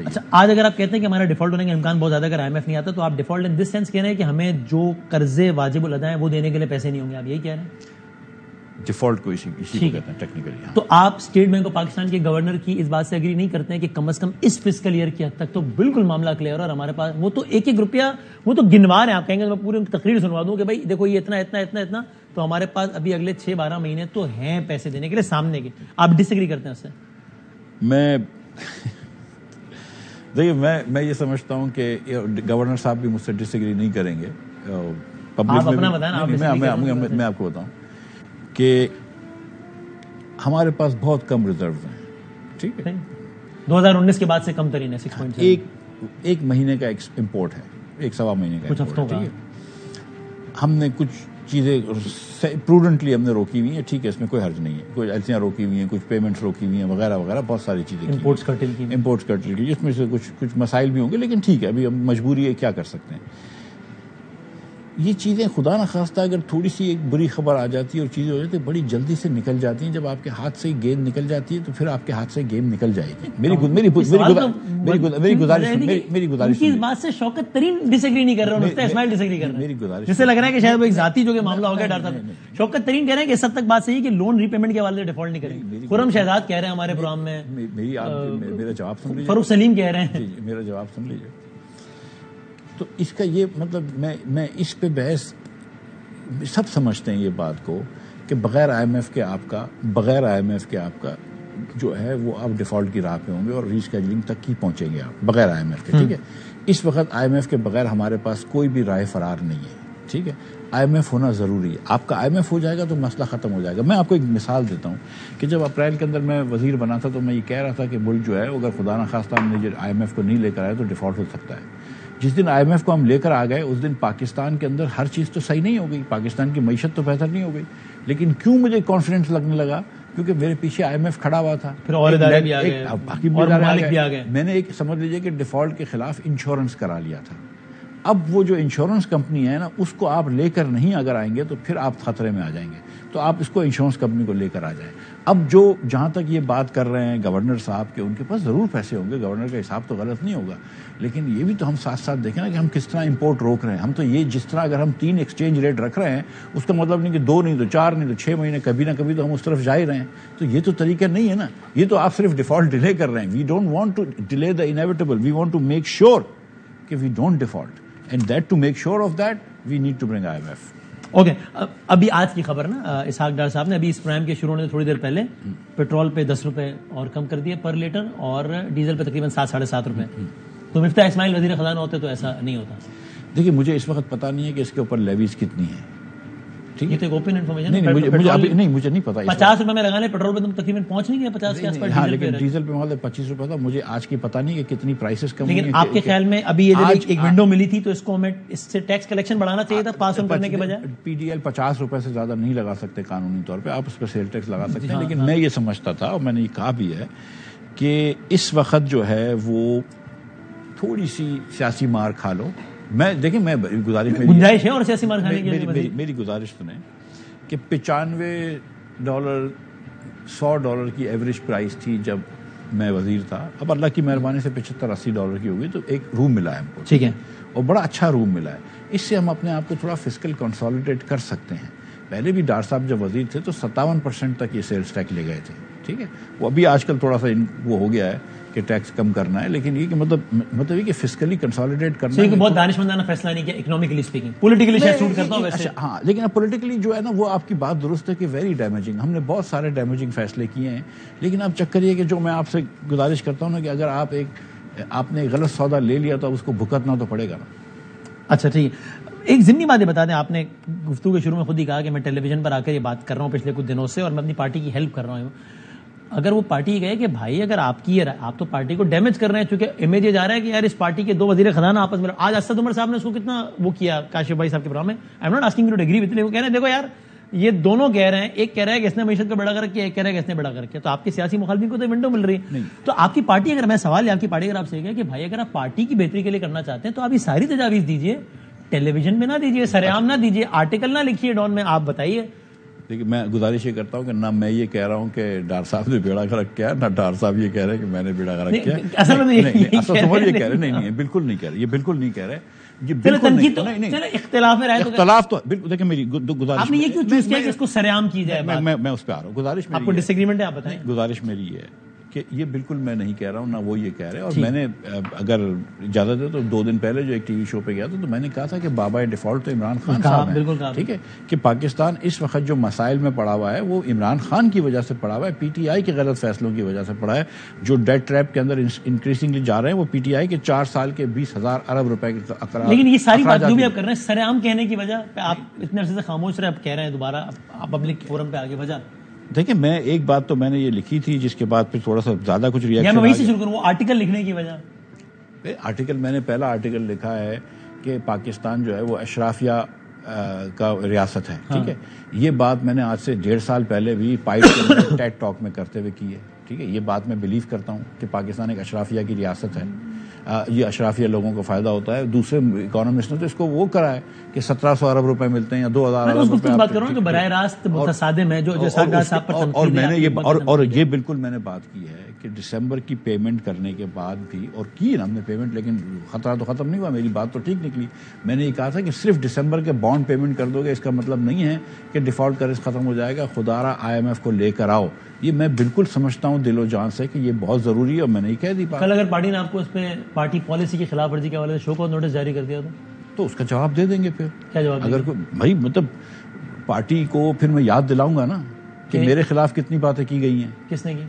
اچھا آج اگر آپ کہتے ہیں کہ ہمارا ڈیفالٹ ہونے کا امکان بہت زیادہ اگر IMF نہیں آتا تو آپ ڈیفالٹ ان دس سینس کہہ رہے ہیں کہ ہمیں جو قرضے واجب الادا ہیں وہ دینے کے لیے پیسے نہیں ہوں گے, آپ یہی کہہ رہے ہیں؟ ڈیفالٹ کو اسی کو کہتے ہیں ٹیکنیکلی. تو آپ اسٹیٹ بینک آف پاکستان کے گورنر کی اس بات سے اگری نہیں کرتے ہیں کہ کم از کم اس فسکل ایئر کی حد تک تو بالکل معاملہ کلیئر ہے اور ہمارے پاس وہ تو ایک ایک روپیہ وہ تو گنوار ہیں, آپ کہیں گے میں پوری تقریر سنوا دوں کہ بھائی دیکھو یہ اتنا اتنا اتنا اتنا, تو ہمارے پاس ابھی اگلے 6-12 مہینے تو ہیں پیسے دینے کے لیے سامنے کے. آپ ڈس ایگری کرتے ہیں اس سے؟ میں دیکھیے میں یہ سمجھتا ہوں کہ گورنر صاحب بھی مجھ سے ڈس ایگری نہیں کریں گے. میں آپ کو بتاؤں کہ ہمارے پاس بہت کم ریزرو ہیں, ٹھیک ہے, 2019 کے بعد سے کم ترین ہے 6.7. ایک مہینے کا امپورٹ ہے, 1-1.25 مہینے کا کچھ ہفتوں کا. ہم نے کچھ چیزیں پروڈنٹلی ہم نے روکی ہوئی ہیں, ٹھیک ہے, اس میں کوئی حرج نہیں ہے, کچھ ایلسیاں روکی ہوئی ہیں, کچھ پیمنٹس روکی ہوئی ہیں وغیرہ وغیرہ, بہت ساری چیزیں امپورٹس کرٹل کی, اس میں سے کچھ مسائل بھی ہوں گے, لیکن ٹھیک ہے ابھی ہم مجبوری ہے, کیا کر سکتے ہیں. یہ چیزیں خدا نخواستہ اگر تھوڑی سی ایک بری خبر آ جاتی ہے اور چیزیں ہو جاتی ہیں بڑی جلدی سے نکل جاتی ہیں. جب آپ کے ہاتھ سے گیند نکل جاتی ہے تو پھر آپ کے ہاتھ سے گیم نکل جائے گی. میری گزارش کی بات سے شوکت ترین ڈس ایگری نہیں کر رہا ہوں, اسماعیل ڈس ایگری کر رہا ہے. میری گزارش جس سے لگ رہا ہے کہ شاید وہ ایک ذاتی جو کہ معاملہ ہو گیا ڈاکٹر صاحب. شوکت ترین کہہ رہے ہیں کہ اس حد تک بات صحیح ہے کہ لون ری پیمنٹ کے حوالے سے ڈیفالٹ نہیں کریں. خرم شہزاد کہہ رہے ہیں ہمارے پروگرام میں, میرا جواب سن لیجیے. فاروق سلیم کہہ رہے ہیں, میرا جواب سن لیجیے. تو اس کا یہ مطلب میں اس پہ بحث, سب سمجھتے ہیں یہ بات کو کہ بغیر IMF کے آپ کا جو ہے وہ آپ ڈیفالٹ کی راہ پہ ہوں گے اور ریسکیجولنگ تک ہی پہنچیں گے آپ بغیر IMF کے, ٹھیک ہے. اس وقت IMF کے بغیر ہمارے پاس کوئی بھی رائے فرار نہیں ہے, ٹھیک ہے. IMF ہونا ضروری ہے. آپ کا IMF ہو جائے گا تو مسئلہ ختم ہو جائے گا. میں آپ کو ایک مثال دیتا ہوں کہ جب اپریل کے اندر میں وزیر بنا تھا تو میں یہ کہہ رہا تھا کہ ملک جو ہے اگر خدا نخواستہ ہم نے IMF کو نہیں لے کر آئے تو ڈیفالٹ ہو سکتا ہے. جس دن IMF کو ہم لے کر آ گئے اس دن پاکستان کے اندر ہر چیز تو صحیح نہیں ہو گئی, پاکستان کی معیشت تو بہتر نہیں ہو گئی, لیکن کیوں مجھے کانفیڈنس لگنے لگا, کیونکہ میرے پیچھے IMF کھڑا ہوا تھا, پھر اور ادارے بھی آ گئے, باقی بھی آ گئے. میں نے ایک سمجھ لیجیے کہ ڈیفالٹ کے خلاف انشورنس کرا لیا تھا. اب وہ جو انشورنس کمپنی ہے نا اس کو آپ لے کر نہیں اگر آئیں گے تو پھر آپ خطرے میں آ جائیں گے, تو آپ اس کو انشورنس کمپنی کو لے کر آ جائیں. اب جو جہاں تک یہ بات کر رہے ہیں گورنر صاحب کے, ان کے پاس ضرور پیسے ہوں گے, گورنر کا حساب تو غلط نہیں ہوگا, لیکن یہ بھی تو ہم ساتھ ساتھ دیکھیں نا کہ ہم کس طرح امپورٹ روک رہے ہیں. ہم تو یہ جس طرح اگر ہم 3 ایکسچینج ریٹ رکھ رہے ہیں اس کا مطلب نہیں کہ 2 نہیں تو 4 نہیں تو 6 مہینے, کبھی نہ کبھی تو ہم اس طرف جا ہی رہے ہیں. تو یہ تو طریقہ نہیں ہے نا, یہ تو آپ صرف ڈیفالٹ ڈیلے کر رہے ہیں. We don't want to delay the inevitable, we want to make sure کہ we don't default, and that to make sure of that we need to bring IMF. Okay, ابھی آج کی خبر نا, اسحاق ڈار صاحب نے ابھی اس پروگرام کے شروع ہونے سے تھوڑی دیر پہلے پیٹرول پہ 10 روپے اور کم کر دیے پر لیٹر, اور ڈیزل پہ تقریباً 7-7.5 روپے. تو مفتاح اسماعیل وزیر خزانہ ہوتے تو ایسا نہیں ہوتا. دیکھیے مجھے اس وقت پتا نہیں ہے کہ اس کے اوپر لیویز کتنی ہیں, ٹھیک ہے, یہ تو ایک اوپن انفارمیشن ہے. مجھے نہیں پتا. 50 روپے میں لگانے, پیٹرول پہ تم تقریباً پہنچ نہیں گیا 50 کے آس پاس. ہاں, لیکن ڈیزل پہ مطلب 25 روپے تھا. مجھے آج کی پتا نہیں کہ کتنی پرائسز کم ہوئی ہیں. لیکن آپ کے خیال میں ابھی یہ ایک ونڈو ملی تھی تو اس کو ہمیں اس سے ٹیکس کلیکشن بڑھانا چاہیے تھا پاس آن کرنے کے بجائے. PDL 50 روپے سے زیادہ نہیں لگا سکتے قانونی طور پہ, آپ اس پہ سیل ٹیکس لگا سکتے ہیں. لیکن میں یہ سمجھتا تھا اور میں نے یہ کہا بھی ہے کہ اس وقت جو ہے وہ تھوڑی سی سیاسی مار کھا لو. میں دیکھیں, میں گزارش, گنجائش ہے اور سیاسی مار کھانے کے لیے میری گزارش سنیں کہ $95 $100 کی ایوریج پرائس تھی جب میں وزیر تھا. اب اللہ کی مہربانی سے $75-80 کی ہوگی, تو ایک روم ملا ہے ہم کو, ٹھیک ہے, اور بڑا اچھا روم ملا ہے. اس سے ہم اپنے آپ کو تھوڑا فسکل کنسالیڈیٹ کر سکتے ہیں. پہلے بھی ڈار صاحب جب وزیر تھے تو 57% تک یہ سیلز ٹیکس لے گئے تھے, ٹھیک ہے. وہ ابھی آج کل تھوڑا سا وہ ہو گیا ہے کہ ٹیکس کم کرنا ہے, لیکن یہ کہ مطلب یہ کہ فسکلی کنسالیڈیٹ کرنا ہے. بہت دانشمندانہ فیصلہ نہیں کیا اکنامکلی اسپیکنگ, پولیٹیکلی شاید سوٹ کرتا ہوں ویسے. ہاں, لیکن اب پولیٹیکلی جو ہے نا وہ آپ کی بات درست ہے کہ ویری ڈیمیجنگ, ہم نے بہت سارے ڈیمیجنگ فیصلے کیے ہیں. لیکن اب چکر یہ کہ جو میں آپ سے گزارش کرتا ہوں نا کہ اگر آپ نے غلط سودا لے لیا تو اب اس کو بھگتنا تو پڑے گا نا. اچھا ٹھیک ہے, ایک ضمنی بات یہ بتا دیں, آپ نے گفتگو کے شروع میں خود ہی کہا کہ میں ٹیلی ویژن پر آ کر یہ بات کر رہا ہوں پچھلے کچھ دنوں سے اور میں اپنی پارٹی کی ہیلپ کر رہا ہوں. اگر وہ پارٹی گئے کہ بھائی اگر آپ تو پارٹی کو ڈیمیج کر رہے ہیں, چونکہ امیج یہ جا رہا ہے کہ یار اس پارٹی کے 2 وزیر خزانہ آپس میں, آج اسد عمر صاحب نے اس کو کتنا وہ کیا کاشف بھائی صاحب کے پروگرام میں. I am not asking you to agree with me, وہ کہہ رہے ہیں دیکھو یار یہ دونوں کہہ رہے ہیں, ایک کہہ رہا ہے کہ اس نے معیشت کو بڑا کر کے, ایک کہہ رہا ہے کہ اس نے بڑا کر کے, تو آپ کے سیاسی مخالفین کو تو ونڈو مل رہی ہے. تو آپ کی پارٹی, اگر میں سوال ہے آپ کی پارٹی اگر آپ سے کہ بھائی اگر آپ پارٹی کی بہتری کے لیے کرنا چاہتے ہیں تو آپ یہ ساری تجاویز دیجیے, ٹیلی ویژن میں نہ دیجیے, سر عام نہ دیجیے, آرٹیکل نہ لکھیے ڈان میں, آپ بتائیے لیکن میں گزارش یہ کرتا ہوں کہ نہ میں یہ کہہ رہا ہوں کہ ڈار صاحب نے بیڑا غرق کیا، نہ ڈار صاحب یہ کہہ رہے ہیں کہ میں نے بیڑا غرق کیا. اصل میں یہ کہہ رہے نہیں، بالکل نہیں کہہ رہے، یہ بالکل نہیں کہہ رہے. یہ بالکل نہیں، اختلاف میں رہے تو اختلاف تو بالکل. دیکھیں میری گزارش، آپ نے یہ کیوں چوز کیا کہ اس کو سرعام کی جائے؟ میں اس پہ آ رہا ہوں. گزارش آپ کو ڈس ایگریمنٹ ہے، آپ بتائیں. گزارش میری یہ ہے کہ یہ بالکل میں نہیں کہہ رہا ہوں، نہ وہ یہ کہہ رہے. اور میں نے اگر اجازت ہے تو 2 دن پہلے جو ایک ٹی وی شو پہ گیا تھا تو میں نے کہا تھا کہ بابا ڈیفالٹ تو عمران خان صاحب ہیں. ٹھیک ہے کہ پاکستان اس وقت جو مسائل میں پڑا ہوا ہے وہ عمران خان کی وجہ سے پڑا ہوا ہے، پی ٹی آئی کے غلط فیصلوں کی وجہ سے پڑا ہے. جو ڈیٹ ٹریپ کے اندر انکریزنگلی جا رہے ہیں وہ پی ٹی آئی کے 4 سال کے 20,000 ارب روپے کے اخراج. لیکن یہ ساری بات جو بھی آپ کر رہے ہیں سرعام کہنے کی وجہ پہ آپ اتنے عرصے سے خاموش رہے، آپ کہہ رہے ہیں دوبارہ آپ پبلک فورم پہ آگے وجہ. دیکھیں میں ایک بات تو میں نے یہ لکھی تھی جس کے بعد پھر تھوڑا سا زیادہ کچھ ریئیکشن. میں وہیں سے شروع کروں، وہ آرٹیکل لکھنے کی وجہ. آرٹیکل میں نے پہلا آرٹیکل لکھا ہے کہ پاکستان جو ہے وہ اشرافیہ کا ریاست ہے. ٹھیک ہے، یہ بات میں نے آج سے 1.5 سال پہلے بھی پائپ کے ٹیڈ ٹاک میں کرتے ہوئے کی ہے. ٹھیک ہے، یہ بات میں بلیو کرتا ہوں کہ پاکستان ایک اشرافیہ کی ریاست ہے. یہ اشرافیہ لوگوں کو فائدہ ہوتا ہے. دوسرے اکانومسٹ نے تو اس کو وہ کرا ہے کہ 1700 ارب روپے ملتے ہیں یا 2000 ارب روپے. بات کر رہا ہوں جو براہ راست متصادم ہے، جو صاحب پر اور میں نے یہ اور یہ بالکل میں نے بات کی ہے کہ دسمبر کی پیمنٹ کرنے کے بعد بھی، اور کی ہم نے پیمنٹ، لیکن خطرہ تو ختم نہیں ہوا. میری بات تو ٹھیک نکلی. میں نے یہ کہا تھا کہ صرف دسمبر کے بانڈ پیمنٹ کر دو گے اس کا مطلب نہیں ہے کہ ڈیفالٹ کا رسک ختم ہو جائے گا. خدارا IMF کو لے کر آؤ. یہ میں بالکل سمجھتا ہوں دل و جان سے کہ یہ بہت ضروری ہے، اور میں نے یہ کہہ دی بات. کل اگر پارٹی نے آپ کو اس پہ پارٹی پالیسی کی خلاف ورزی کے حوالے سے شو کو نوٹس جاری کر دیا تو اس کا جواب دے دیں گے. پھر کیا جواب؟ اگر بھائی مطلب پارٹی کو پھر میں یاد دلاؤں گا نا کہ میرے خلاف کتنی باتیں کی گئی ہیں. کس نے کی؟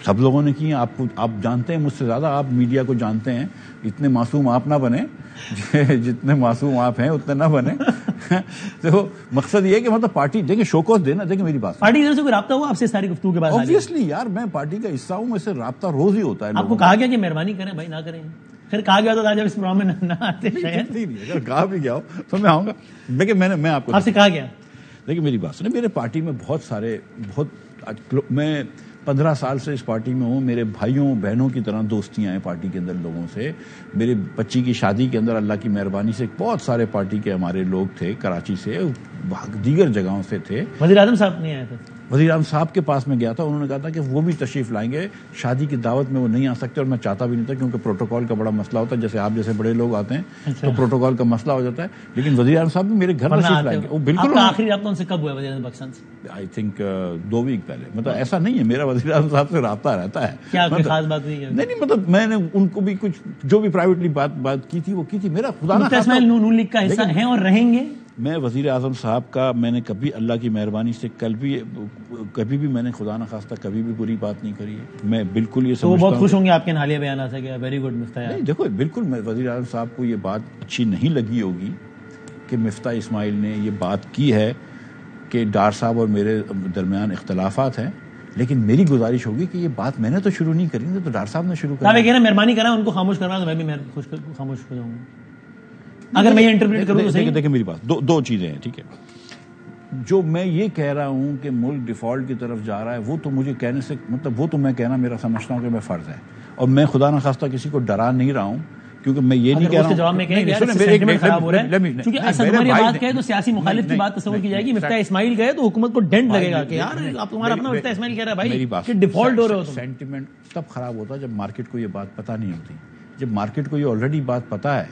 سب لوگوں نے کی ہیں. آپ جانتے ہیں مجھ سے زیادہ، آپ میڈیا کو جانتے ہیں. اتنے معصوم آپ نہ بنے، جتنے معصوم آپ ہیں اتنے نہ بنے. دیکھو مقصد یہ ہے کہ مطلب پارٹی دیکھیں شوکوس دینا. دیکھیں میری بات، پارٹی کی طرف سے کوئی رابطہ ہوا آپ سے ساری گفتگو کے بعد؟ obviously یار میں پارٹی کا حصہ ہوں، مجھ سے رابطہ روز ہی ہوتا ہے. آپ کو کہا گیا کہ مہربانی کریں بھائی نہ کریں؟ پھر کہا گیا تو جب اس پروگرام میں نہ آتے شاید. اگر کہا بھی گیا ہو تو میں آؤں گا. لیکن میں آپ کو آپ سے کہا گیا. دیکھیں میری بات سنیں، میرے پارٹی میں میں 15 سال سے اس پارٹی میں ہوں. میرے بھائیوں بہنوں کی طرح دوستیاں ہیں پارٹی کے اندر لوگوں سے. میرے بچی کی شادی کے اندر اللہ کی مہربانی سے بہت سارے پارٹی کے ہمارے لوگ تھے، کراچی سے، دیگر جگہوں سے تھے. وزیر اعظم صاحب نہیں آئے تھے؟ وزیر اعظم صاحب کے پاس میں گیا تھا، انہوں نے کہا تھا کہ وہ بھی تشریف لائیں گے. شادی کی دعوت میں وہ نہیں آ سکتے اور میں چاہتا بھی نہیں تھا کیونکہ پروٹوکول کا بڑا مسئلہ ہوتا ہے. جیسے آپ جیسے بڑے لوگ آتے ہیں تو پروٹوکول کا مسئلہ ہو جاتا ہے. لیکن وزیر اعظم صاحب بھی میرے گھر تشریف لائیں گے. وہ بالکل. آخری رابطہ ان سے کب ہوا وزیر اعظم پاکستان سے؟ آئی تھنک 2 ویک پہلے. مطلب ایسا نہیں ہے میرا وزیر اعظم صاحب سے رابطہ رہتا ہے. کیا کوئی خاص بات نہیں مطلب میں نے ان کو بھی کچھ جو بھی پرائیویٹلی بات کی تھی وہ کی تھی. میرا خدا نہ خاصہ نون لیگ کا حصہ ہیں اور رہیں گے. میں وزیر اعظم صاحب کا میں نے کبھی اللہ کی مہربانی سے کبھی بھی میں نے خدا نہ خواستہ کبھی بھی بری بات نہیں کری ہے. میں بالکل یہ سمجھتا ہوں. وہ بہت خوش ہوں گے آپ کے حالیہ بیانات سے کہ ویری گڈ مفتاح. نہیں دیکھو بالکل میں وزیر اعظم صاحب کو یہ بات اچھی نہیں لگی ہوگی کہ مفتاح اسماعیل نے یہ بات کی ہے کہ ڈار صاحب اور میرے درمیان اختلافات ہیں. لیکن میری گزارش ہوگی کہ یہ بات میں نے تو شروع نہیں کری تو ڈار صاحب نے شروع کری. آپ یہ کہہ رہے ہیں مہربانی کریں ان کو خاموش کرنا تو میں بھی خاموش ہو جاؤں گا اگر میں یہ انٹرپریٹ کروں. دیکھیں میری بات دو چیزیں ہیں. ٹھیک ہے، جو میں یہ کہہ رہا ہوں کہ ملک ڈیفالٹ کی طرف جا رہا ہے وہ تو مجھے کہنے سے مطلب وہ تو میں کہنا میرا سمجھتا ہوں کہ میں فرض ہے. اور میں خدا نہ خواستہ کسی کو ڈرا نہیں رہا ہوں کیونکہ میں یہ نہیں کہہ رہا ہوں. جواب میں کہیں خراب ہو رہا ہے کیونکہ اسد عمر یہ بات کہے تو سیاسی مخالف کی بات تصور کی جائے گی. مفتاح اسماعیل گئے تو حکومت کو ڈنٹ لگے گا کہ یار آپ تمہارا اپنا مفتاح اسماعیل کہہ رہا ہے بھائی کہ ڈیفالٹ ہو رہے ہو. سینٹیمنٹ تب خراب ہوتا ہے جب مارکیٹ کو یہ بات پتہ نہیں ہوتی. جب مارکیٹ کو یہ آلریڈی بات پتہ ہے،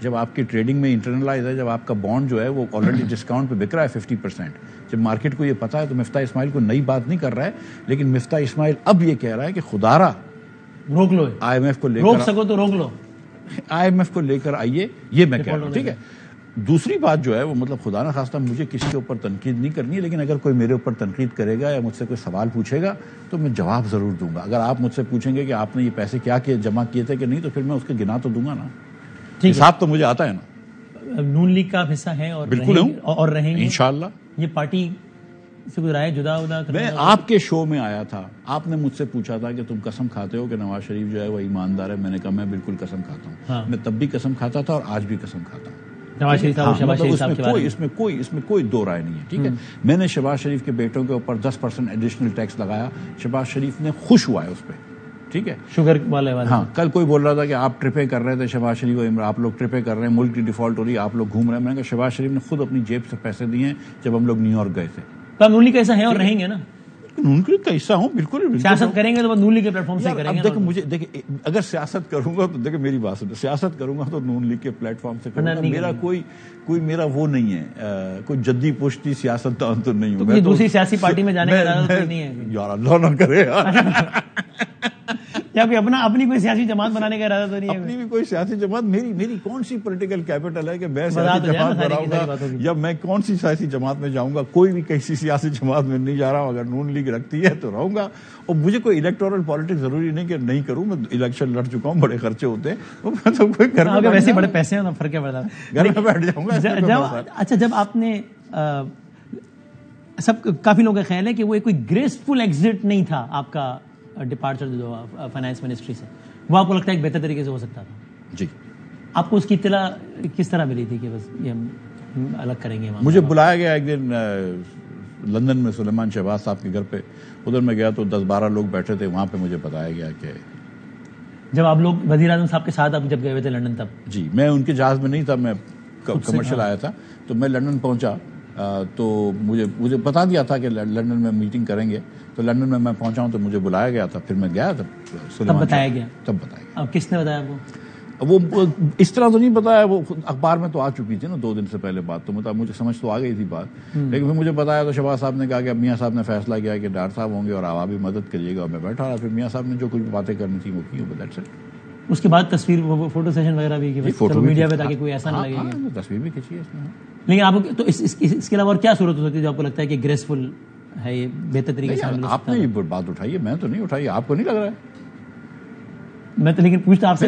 جب آپ کی ٹریڈنگ میں انٹرنلائز ہے، جب آپ کا بانڈ جو ہے وہ آلریڈی ڈسکاؤنٹ پہ بک رہا ہے 50%، جب مارکیٹ کو یہ پتا ہے تو مفتاح اسماعیل کو نئی بات نہیں کر رہا ہے. لیکن مفتاح اسماعیل اب یہ کہہ رہا ہے کہ خدارا روک لو، IMF کو لے روک سکو تو روک لو، IMF کو لے کر آئیے. یہ میں کہہ رہا ہوں. ٹھیک ہے، دوسری بات جو ہے وہ مطلب خدا نہ خواستہ مجھے کسی کے اوپر تنقید نہیں کرنی ہے. لیکن اگر کوئی میرے اوپر تنقید کرے گا یا مجھ سے کوئی سوال پوچھے گا تو میں جواب ضرور دوں گا. اگر آپ مجھ سے پوچھیں گے کہ آپ نے یہ پیسے کیا جمع کیے تھے کہ نہیں تو پھر میں اس کے گنا تو دوں گا نا. حساب تو مجھے آتا ہے نا. نون لیگ کا حصہ ہے اور بالکل اور رہیں گے انشاءاللہ. یہ پارٹی سے کوئی رائے جدا میں آپ کے شو میں آیا تھا، آپ نے مجھ سے پوچھا تھا کہ تم قسم کھاتے ہو کہ نواز شریف جو ہے وہ ایماندار ہے. میں نے کہا میں بالکل قسم کھاتا ہوں. میں تب بھی قسم کھاتا تھا اور آج بھی قسم کھاتا ہوں. نواز شریف صاحب شہباز شریف صاحب کے بارے میں اس میں کوئی دو رائے نہیں ہے. ٹھیک ہے، میں نے شہباز شریف کے بیٹوں کے اوپر 10% ایڈیشنل ٹیکس لگایا. شہباز شریف نے خوش ہوا ہے اس پہ. ٹھیک ہے، شوگر والے ہاں. کل کوئی بول رہا تھا کہ آپ ٹرپیں کر رہے تھے شہباز شریف اور آپ لوگ ٹرپیں کر رہے ہیں، ملک کی ڈیفالٹ ہو رہی ہے، آپ لوگ گھوم رہے ہیں. میں نے کہا شہباز شریف نے خود اپنی جیب سے پیسے دیے ہیں جب ہم لوگ نیو یارک گئے تھے. تو آپ نون لیگ کا ایسا ہے اور رہیں گے نا؟ نون لیگ کا حصہ ہوں بالکل. سیاست کریں گے تو نون لیگ کے پلیٹ فارم سے کریں گے. دیکھیں مجھے دیکھیں اگر سیاست کروں گا تو دیکھیں میری بات سنیں, سیاست کروں گا تو نون لیگ کے پلیٹ فارم سے کروں گا. میرا کوئی میرا وہ نہیں ہے, کوئی جدی پوشتی سیاست دان تو نہیں ہوں. دوسری سیاسی پارٹی میں جانے کا ارادہ نہیں ہے یار, اللہ نہ کرے یار. یا کوئی اپنی کوئی سیاسی جماعت بنانے کا ارادہ تو نہیں ہے؟ اپنی بھی کوئی سیاسی جماعت, میری کون سی پولیٹیکل کیپٹل ہے کہ میں سیاسی جماعت بناؤں گا, یا میں کون سی سیاسی جماعت میں جاؤں گا؟ کوئی بھی کسی سیاسی جماعت میں نہیں جا رہا ہوں. اگر نون لیگ رکھتی ہے تو رہوں گا. اور مجھے کوئی الیکٹورل پالیٹکس ضروری نہیں کہ نہیں کروں. میں الیکشن لڑ چکا ہوں, بڑے خرچے ہوتے ہیں, ویسے بڑے پیسے ہیں, فرق کیا پڑتا ہے, گھر میں بیٹھ جاؤں گا. اچھا, جب آپ نے کافی لوگوں کا خیال ہے کہ وہ کوئی گریسفل ایگزٹ نہیں تھا آپ کا ڈپارچر جو فائنانس منسٹری سے, وہ آپ کو لگتا ہے ایک بہتر طریقے سے ہو سکتا تھا؟ جی. آپ کو اس کی اطلاع کس طرح ملی تھی کہ بس یہ ہم الگ کریں گے؟ مجھے بلایا گیا ایک دن لندن میں سلیمان شہباز صاحب کے گھر پہ. ادھر میں گیا تو 10-12 لوگ بیٹھے تھے. وہاں پہ مجھے بتایا گیا کہ جب آپ لوگ وزیر اعظم صاحب کے ساتھ آپ جب گئے ہوئے تھے لندن, تب جی میں ان کے جہاز میں نہیں تھا, میں کمرشل آیا تھا. تو میں لندن پہنچا تو مجھے بتا دیا تھا کہ لندن میں میٹنگ کریں گے. تو لندن میں پہنچا ہوں تو مجھے بلایا گیا تھا. پھر میں گیا تب بتایا گیا. اب کس نے بتایا آپ کو؟ وہ اس طرح تو نہیں بتایا, وہ اخبار میں تو آ چکی تھی نا 2 دن سے پہلے بات, تو مجھے سمجھ تو آ گئی تھی بات. لیکن پھر مجھے بتایا تو شہباز صاحب نے کہا کہ اب میاں صاحب نے فیصلہ کیا کہ ڈاکٹر صاحب ہوں گے اور آپ بھی مدد کریے گا. اور میں بیٹھا رہا. پھر میاں صاحب نے جو کچھ باتیں کرنی تھی وہ کی. اس کے بعد تصویر فوٹو سیشن وغیرہ بھی میڈیا پہ, تاکہ کوئی ایسا نہ لگے. تصویر بھی کھینچی ہے اس میں. لیکن آپ تو اس کے علاوہ اور کیا صورت ہو سکتی ہے جو آپ کو لگتا ہے کہ گریسفل ہے, یہ بہتر طریقے سے؟ آپ نے یہ بات اٹھائی ہے, میں تو نہیں اٹھائی. آپ کو نہیں لگ رہا ہے؟ میں تو لیکن پوچھتا آپ سے.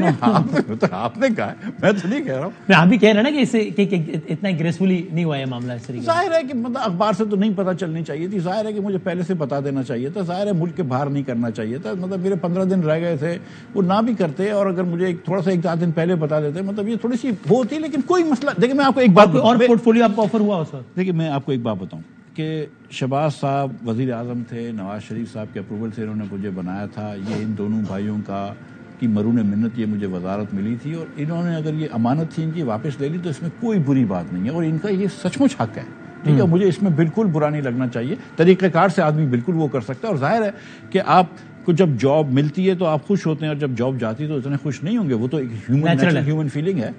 آپ نے کہا, میں تو نہیں کہہ رہا ہوں. میں آپ بھی کہہ رہے ہیں نا کہ اتنا گریسفلی نہیں ہوا ہے معاملہ اس طریقے. ظاہر ہے کہ مطلب اخبار سے تو نہیں پتہ چلنی چاہیے تھی. ظاہر ہے کہ مجھے پہلے سے بتا دینا چاہیے تھا. ظاہر ہے ملک کے باہر نہیں کرنا چاہیے تھا. مطلب میرے 15 دن رہ گئے تھے, وہ نہ بھی کرتے, اور اگر مجھے تھوڑا سا 1-4 دن پہلے بتا دیتے, مطلب یہ تھوڑی سی وہ ہوتی. لیکن کوئی مسئلہ, دیکھیں میں آپ کو ایک بات, اور پورٹ فولیو آپ کو آفر ہوا اس وقت. دیکھیں میں آپ کو ایک بات بتاؤں کہ شہباز صاحب وزیر اعظم تھے, نواز شریف صاحب کے اپروول سے انہوں نے مجھے بنایا تھا. یہ ان دونوں بھائیوں کی مرہون منت یہ مجھے وزارت ملی تھی, اور انہوں نے اگر یہ امانت تھی ان کی واپس لے لی تو اس میں کوئی بری بات نہیں ہے, اور ان کا یہ سچ مچ حق ہے. ٹھیک ہے, مجھے اس میں بالکل برا نہیں لگنا چاہیے. طریقہ کار سے آدمی بالکل وہ کر سکتا ہے. اور ظاہر ہے کہ آپ کو جب جاب ملتی ہے تو آپ خوش ہوتے ہیں, اور جب جاب جاتی ہے تو اتنے خوش نہیں ہوں گے. وہ تو ایک ہیومن فیلنگ ہے.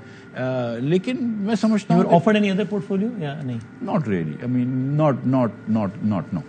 لیکن میں سمجھتا ہوں afford any other portfolio یا نہیں؟ Not really. I mean not know.